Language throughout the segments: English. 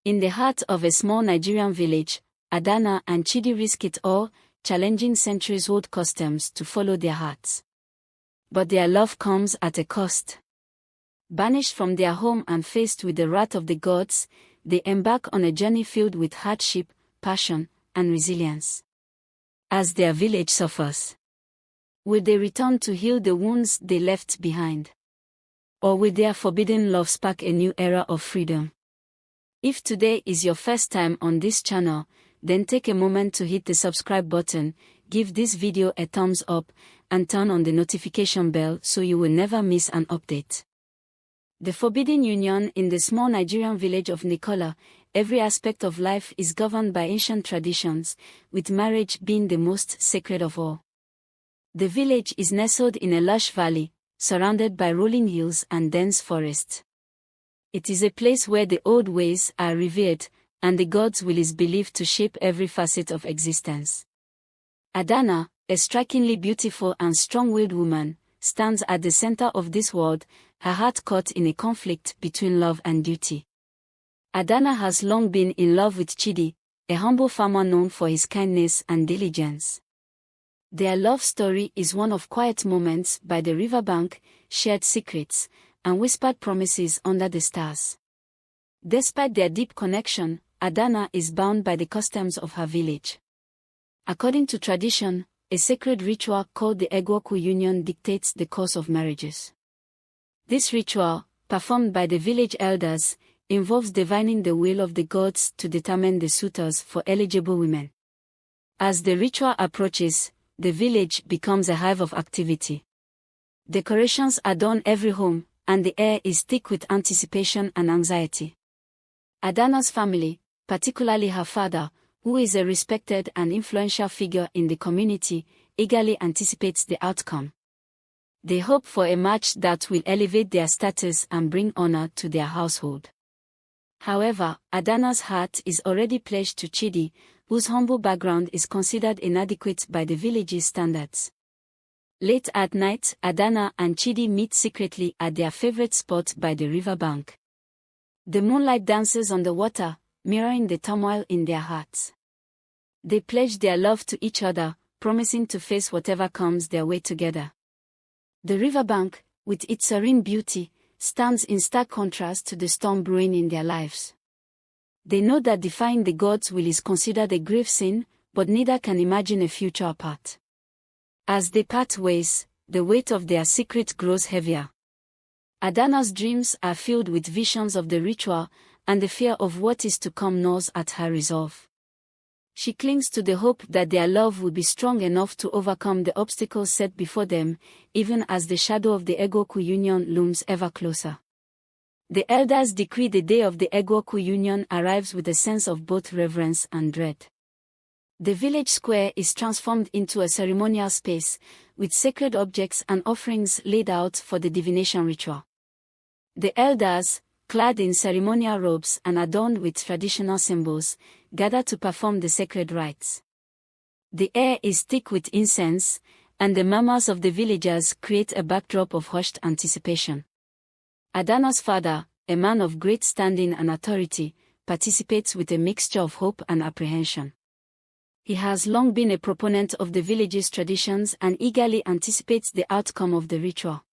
In the heart of a small Nigerian village, Adanna and Chidi risk it all, challenging centuries-old customs to follow their hearts. But their love comes at a cost. Banished from their home and faced with the wrath of the gods, they embark on a journey filled with hardship, passion, and resilience. As their village suffers, will they return to heal the wounds they left behind? Or will their forbidden love spark a new era of freedom? If today is your first time on this channel, then take a moment to hit the subscribe button, give this video a thumbs up, and turn on the notification bell so you will never miss an update. The Forbidden Union. In the small Nigerian village of Ndikala, every aspect of life is governed by ancient traditions, with marriage being the most sacred of all. The village is nestled in a lush valley, surrounded by rolling hills and dense forests. It is a place where the old ways are revered, and the God's will is believed to shape every facet of existence. Adanna, a strikingly beautiful and strong-willed woman, stands at the center of this world, her heart caught in a conflict between love and duty. Adanna has long been in love with Chidi, a humble farmer known for his kindness and diligence. Their love story is one of quiet moments by the riverbank, shared secrets, and whispered promises under the stars. Despite their deep connection, Adanna is bound by the customs of her village. According to tradition, a sacred ritual called the Egwukwu Union dictates the course of marriages. This ritual, performed by the village elders, involves divining the will of the gods to determine the suitors for eligible women. As the ritual approaches, the village becomes a hive of activity. Decorations adorn every home, and the air is thick with anticipation and anxiety. Adanna's family, particularly her father, who is a respected and influential figure in the community, eagerly anticipates the outcome. They hope for a match that will elevate their status and bring honor to their household. However, Adanna's heart is already pledged to Chidi, whose humble background is considered inadequate by the village's standards. Late at night, Adanna and Chidi meet secretly at their favorite spot by the riverbank. The moonlight dances on the water, mirroring the turmoil in their hearts. They pledge their love to each other, promising to face whatever comes their way together. The riverbank, with its serene beauty, stands in stark contrast to the storm brewing in their lives. They know that defying the gods' will is considered a grave sin, but neither can imagine a future apart. As they part ways, the weight of their secret grows heavier. Adanna's dreams are filled with visions of the ritual, and the fear of what is to come gnaws at her resolve. She clings to the hope that their love will be strong enough to overcome the obstacles set before them, even as the shadow of the Egwukwu Union looms ever closer. The elders decree the day of the Egwukwu Union arrives with a sense of both reverence and dread. The village square is transformed into a ceremonial space, with sacred objects and offerings laid out for the divination ritual. The elders, clad in ceremonial robes and adorned with traditional symbols, gather to perform the sacred rites. The air is thick with incense, and the murmurs of the villagers create a backdrop of hushed anticipation. Adanna's father, a man of great standing and authority, participates with a mixture of hope and apprehension. He has long been a proponent of the village's traditions and eagerly anticipates the outcome of the ritual.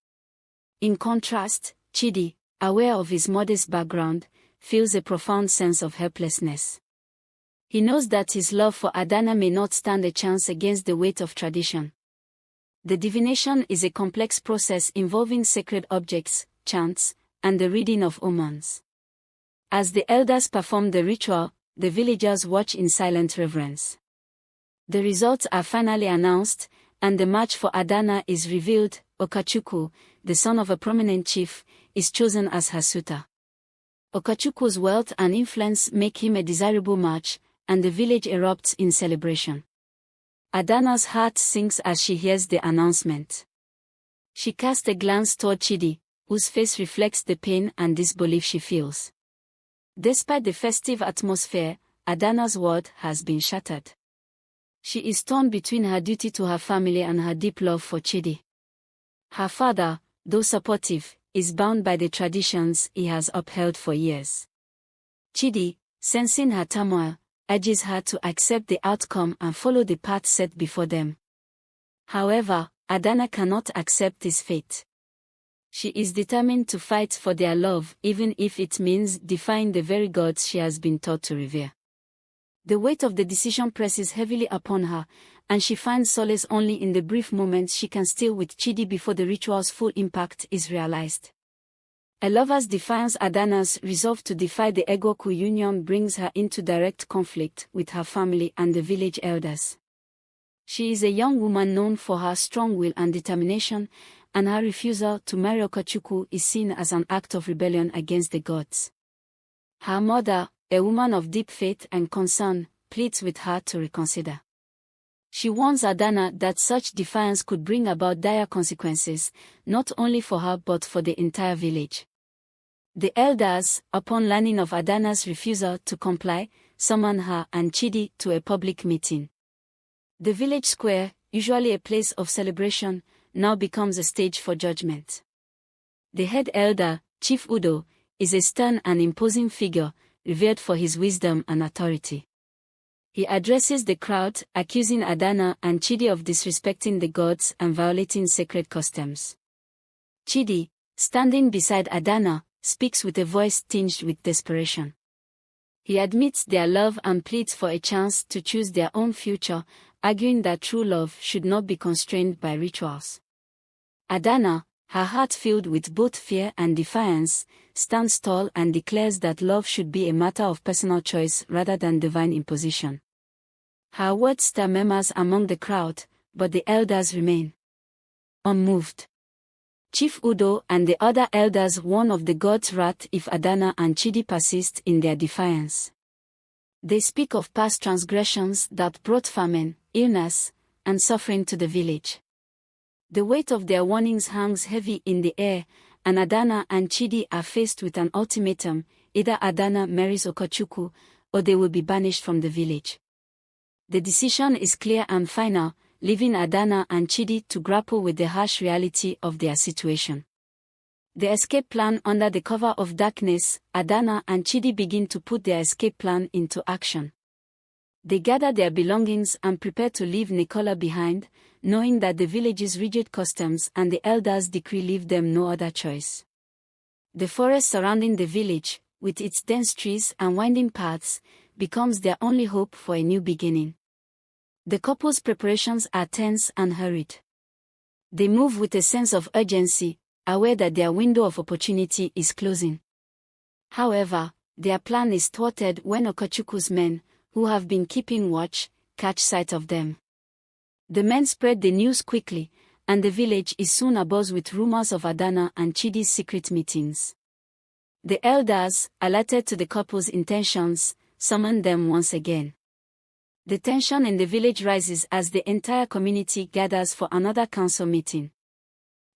In contrast, Chidi, aware of his modest background, feels a profound sense of helplessness. He knows that his love for Adanna may not stand a chance against the weight of tradition. The divination is a complex process involving sacred objects, chants, and the reading of omens. As the elders perform the ritual, the villagers watch in silent reverence. The results are finally announced, and the match for Adanna is revealed. Okachukwu, the son of a prominent chief, is chosen as her suitor. Okachukwu's wealth and influence make him a desirable match, and the village erupts in celebration. Adanna's heart sinks as she hears the announcement. She casts a glance toward Chidi, whose face reflects the pain and disbelief she feels. Despite the festive atmosphere, Adanna's world has been shattered. She is torn between her duty to her family and her deep love for Chidi. Her father, though supportive, is bound by the traditions he has upheld for years. Chidi, sensing her turmoil, urges her to accept the outcome and follow the path set before them. However, Adanna cannot accept this fate. She is determined to fight for their love, even if it means defying the very gods she has been taught to revere. The weight of the decision presses heavily upon her, and she finds solace only in the brief moments she can steal with Chidi before the ritual's full impact is realized. A lover's defiance. Adanna's resolve to defy the Egwukwu Union brings her into direct conflict with her family and the village elders. She is a young woman known for her strong will and determination, and her refusal to marry Okachukwu is seen as an act of rebellion against the gods. Her mother, a woman of deep faith and concern, pleads with her to reconsider. She warns Adanna that such defiance could bring about dire consequences, not only for her but for the entire village. The elders, upon learning of Adanna's refusal to comply, summon her and Chidi to a public meeting. The village square, usually a place of celebration, now becomes a stage for judgment. The head elder, Chief Udo, is a stern and imposing figure, revered for his wisdom and authority. He addresses the crowd, accusing Adanna and Chidi of disrespecting the gods and violating sacred customs. Chidi, standing beside Adanna, speaks with a voice tinged with desperation. He admits their love and pleads for a chance to choose their own future, arguing that true love should not be constrained by rituals. Adanna, her heart filled with both fear and defiance, stands tall and declares that love should be a matter of personal choice rather than divine imposition. Her words stir murmurs among the crowd, but the elders remain unmoved. Chief Udo and the other elders warn of the gods' wrath if Adanna and Chidi persist in their defiance. They speak of past transgressions that brought famine, illness, and suffering to the village. The weight of their warnings hangs heavy in the air, and Adanna and Chidi are faced with an ultimatum: either Adanna marries Okachukwu, or they will be banished from the village. The decision is clear and final, leaving Adanna and Chidi to grapple with the harsh reality of their situation. The escape plan. Under the cover of darkness, Adanna and Chidi begin to put their escape plan into action. They gather their belongings and prepare to leave Ndikala behind, knowing that the village's rigid customs and the elders' decree leave them no other choice. The forest surrounding the village, with its dense trees and winding paths, becomes their only hope for a new beginning. The couple's preparations are tense and hurried. They move with a sense of urgency, aware that their window of opportunity is closing. However, their plan is thwarted when Okachukwu's men, who have been keeping watch, catch sight of them. The men spread the news quickly, and the village is soon abuzz with rumors of Adanna and Chidi's secret meetings. The elders, alerted to the couple's intentions, summon them once again. The tension in the village rises as the entire community gathers for another council meeting.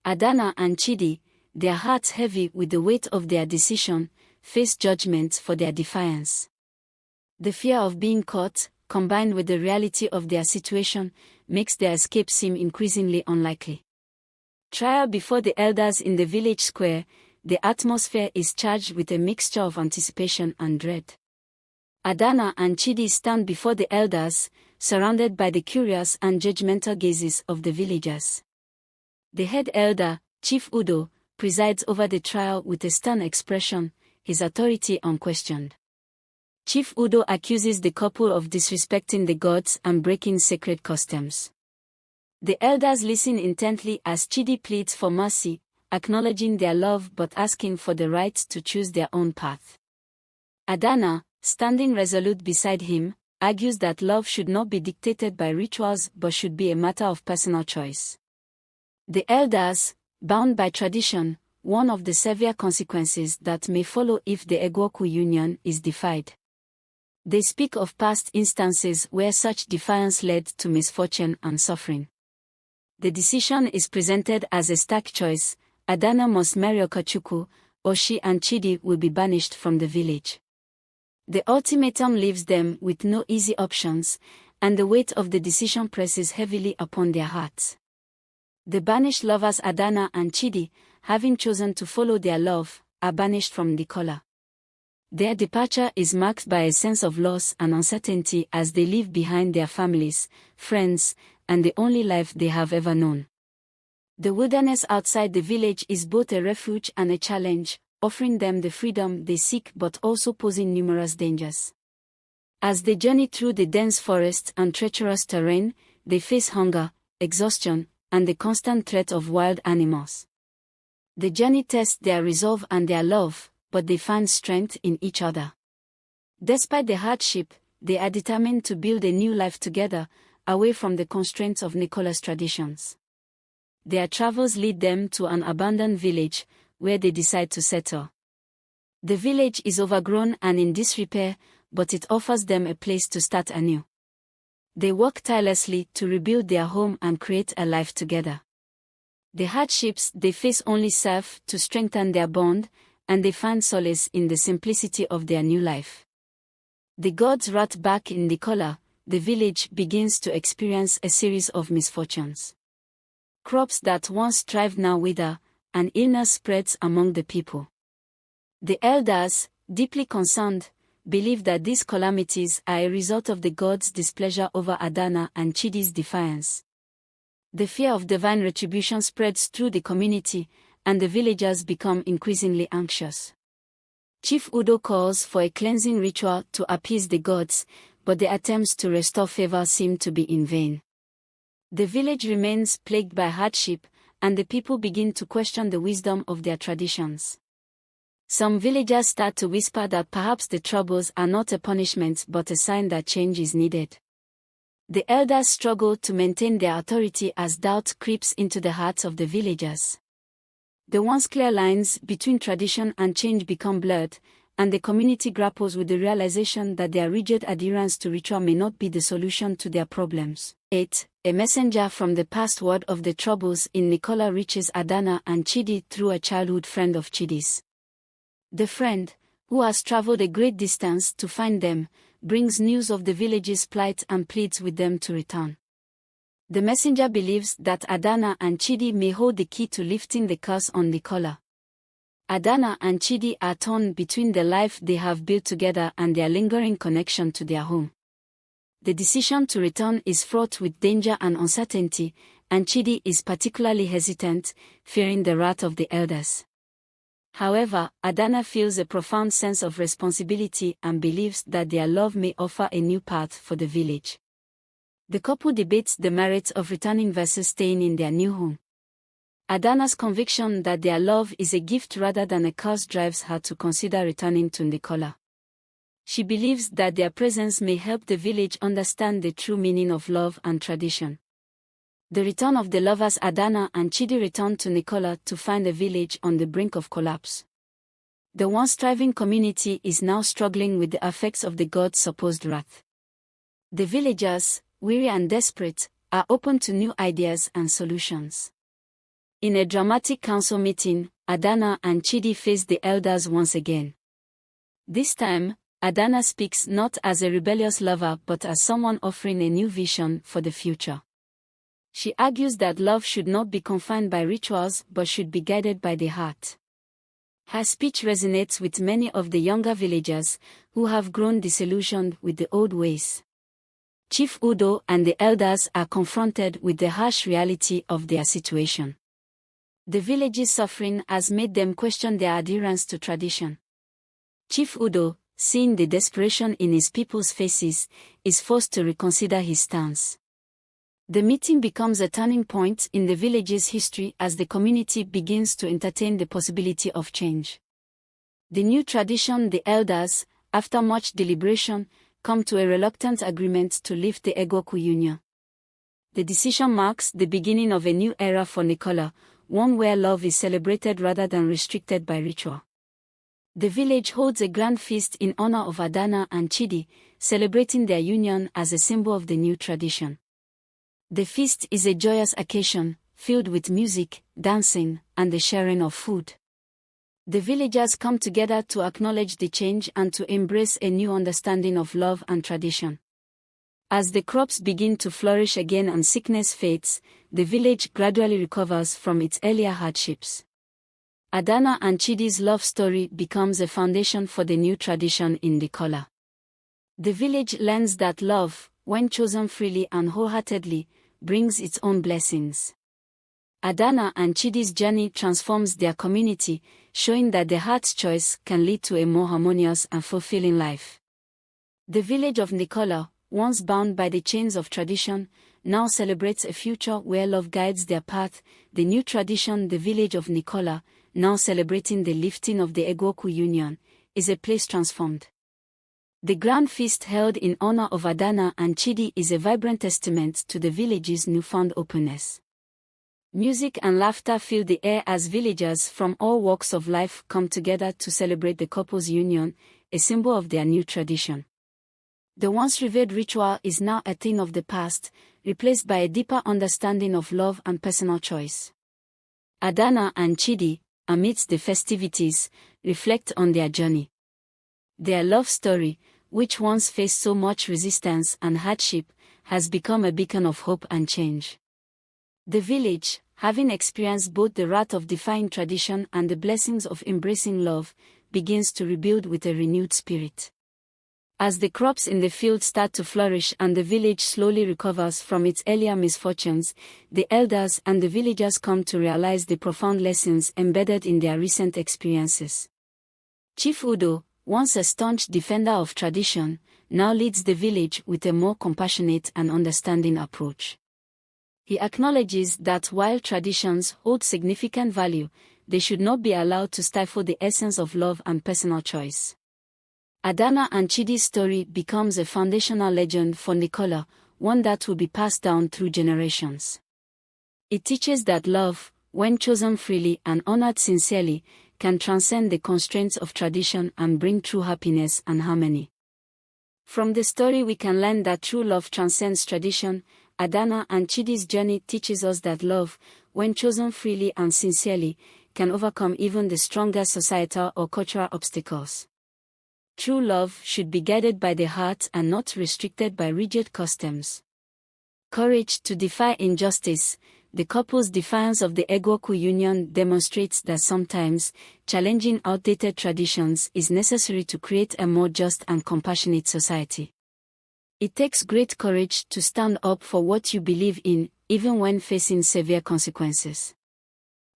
Adanna and Chidi, their hearts heavy with the weight of their decision, face judgment for their defiance. The fear of being caught, combined with the reality of their situation, makes their escape seem increasingly unlikely. Trial before the elders in the village square, the atmosphere is charged with a mixture of anticipation and dread. Adanna and Chidi stand before the elders, surrounded by the curious and judgmental gazes of the villagers. The head elder, Chief Udo, presides over the trial with a stern expression, his authority unquestioned. Chief Udo accuses the couple of disrespecting the gods and breaking sacred customs. The elders listen intently as Chidi pleads for mercy, acknowledging their love but asking for the right to choose their own path. Adanna, standing resolute beside him, argues that love should not be dictated by rituals but should be a matter of personal choice. The elders, bound by tradition, warn of the severe consequences that may follow if the Egwukwu Union is defied. They speak of past instances where such defiance led to misfortune and suffering. The decision is presented as a stark choice: Adanna must marry Okachukwu, or she and Chidi will be banished from the village. The ultimatum leaves them with no easy options, and the weight of the decision presses heavily upon their hearts. The banished lovers Adanna and Chidi, having chosen to follow their love, are banished from Ndikala. Their departure is marked by a sense of loss and uncertainty as they leave behind their families, friends, and the only life they have ever known. The wilderness outside the village is both a refuge and a challenge, offering them the freedom they seek but also posing numerous dangers. As they journey through the dense forest and treacherous terrain, they face hunger, exhaustion, and the constant threat of wild animals. The journey tests their resolve and their love, but they find strength in each other. Despite the hardship, they are determined to build a new life together, away from the constraints of Ndikala's traditions. Their travels lead them to an abandoned village, where they decide to settle. The village is overgrown and in disrepair, but it offers them a place to start anew. They work tirelessly to rebuild their home and create a life together. The hardships they face only serve to strengthen their bond, and they find solace in the simplicity of their new life. The gods wrath back in Ndikala, the village begins to experience a series of misfortunes. Crops that once thrived now wither, and illness spreads among the people. The elders, deeply concerned, believe that these calamities are a result of the gods' displeasure over Adanna and Chidi's defiance. The fear of divine retribution spreads through the community, and the villagers become increasingly anxious. Chief Udo calls for a cleansing ritual to appease the gods, but the attempts to restore favor seem to be in vain. The village remains plagued by hardship, and the people begin to question the wisdom of their traditions. Some villagers start to whisper that perhaps the troubles are not a punishment but a sign that change is needed. The elders struggle to maintain their authority as doubt creeps into the hearts of the villagers. The once clear lines between tradition and change become blurred, and the community grapples with the realization that their rigid adherence to ritual may not be the solution to their problems. 8. A messenger from the past word of the troubles in Ndikala reaches Adanna and Chidi through a childhood friend of Chidi's. The friend, who has traveled a great distance to find them, brings news of the village's plight and pleads with them to return. The messenger believes that Adanna and Chidi may hold the key to lifting the curse on Ndikala. Adanna and Chidi are torn between the life they have built together and their lingering connection to their home. The decision to return is fraught with danger and uncertainty, and Chidi is particularly hesitant, fearing the wrath of the elders. However, Adanna feels a profound sense of responsibility and believes that their love may offer a new path for the village. The couple debates the merits of returning versus staying in their new home. Adanna's conviction that their love is a gift rather than a curse drives her to consider returning to Ndikala. She believes that their presence may help the village understand the true meaning of love and tradition. The return of the lovers Adanna and Chidi return to Ndikala to find the village on the brink of collapse. The once thriving community is now struggling with the effects of the gods' supposed wrath. The villagers, weary and desperate, are open to new ideas and solutions. In a dramatic council meeting, Adanna and Chidi face the elders once again. This time, Adanna speaks not as a rebellious lover but as someone offering a new vision for the future. She argues that love should not be confined by rituals but should be guided by the heart. Her speech resonates with many of the younger villagers, who have grown disillusioned with the old ways. Chief Udo and the elders are confronted with the harsh reality of their situation. The village's suffering has made them question their adherence to tradition. Chief Udo, seeing the desperation in his people's faces, is forced to reconsider his stance. The meeting becomes a turning point in the village's history as the community begins to entertain the possibility of change. The new tradition, the elders, after much deliberation, come to a reluctant agreement to lift the Egwukwu Union. The decision marks the beginning of a new era for Ndikala, one where love is celebrated rather than restricted by ritual. The village holds a grand feast in honor of Adanna and Chidi, celebrating their union as a symbol of the new tradition. The feast is a joyous occasion, filled with music, dancing, and the sharing of food. The villagers come together to acknowledge the change and to embrace a new understanding of love and tradition. As the crops begin to flourish again and sickness fades, the village gradually recovers from its earlier hardships. Adanna and Chidi's love story becomes a foundation for the new tradition in Ndikala. The village learns that love, when chosen freely and wholeheartedly, brings its own blessings. Adanna and Chidi's journey transforms their community, showing that the heart's choice can lead to a more harmonious and fulfilling life. The village of Ndikala, once bound by the chains of tradition, now celebrates a future where love guides their path. The new tradition, the village of Ndikala, now celebrating the lifting of the Egwukwu Union, is a place transformed. The grand feast held in honor of Adanna and Chidi is a vibrant testament to the village's newfound openness. Music and laughter fill the air as villagers from all walks of life come together to celebrate the couple's union, a symbol of their new tradition. The once revered ritual is now a thing of the past, replaced by a deeper understanding of love and personal choice. Adanna and Chidi, amidst the festivities, reflect on their journey. Their love story, which once faced so much resistance and hardship, has become a beacon of hope and change. The village, having experienced both the wrath of defying tradition and the blessings of embracing love, begins to rebuild with a renewed spirit. As the crops in the field start to flourish and the village slowly recovers from its earlier misfortunes, the elders and the villagers come to realize the profound lessons embedded in their recent experiences. Chief Udo, once a staunch defender of tradition, now leads the village with a more compassionate and understanding approach. He acknowledges that while traditions hold significant value, they should not be allowed to stifle the essence of love and personal choice. Adanna and Chidi's story becomes a foundational legend for Ndikala, one that will be passed down through generations. It teaches that love, when chosen freely and honored sincerely, can transcend the constraints of tradition and bring true happiness and harmony. From the story we can learn that true love transcends tradition. Adanna and Chidi's journey teaches us that love, when chosen freely and sincerely, can overcome even the strongest societal or cultural obstacles. True love should be guided by the heart and not restricted by rigid customs. Courage to defy injustice. The couple's defiance of the Egwukwu Union demonstrates that sometimes, challenging outdated traditions is necessary to create a more just and compassionate society. It takes great courage to stand up for what you believe in, even when facing severe consequences.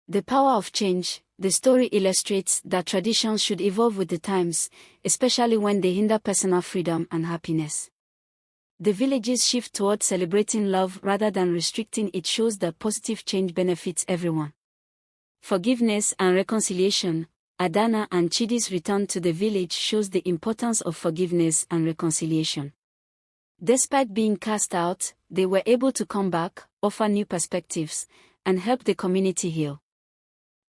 The power of change. The story illustrates that traditions should evolve with the times, especially when they hinder personal freedom and happiness. The village's shift toward celebrating love rather than restricting it shows that positive change benefits everyone. Forgiveness and reconciliation. Adanna and Chidi's return to the village shows the importance of forgiveness and reconciliation. Despite being cast out, they were able to come back, offer new perspectives, and help the community heal.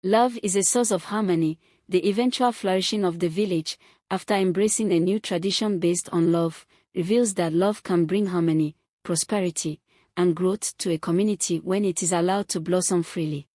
Love is a source of harmony. The eventual flourishing of the village, after embracing a new tradition based on love, reveals that love can bring harmony, prosperity, and growth to a community when it is allowed to blossom freely.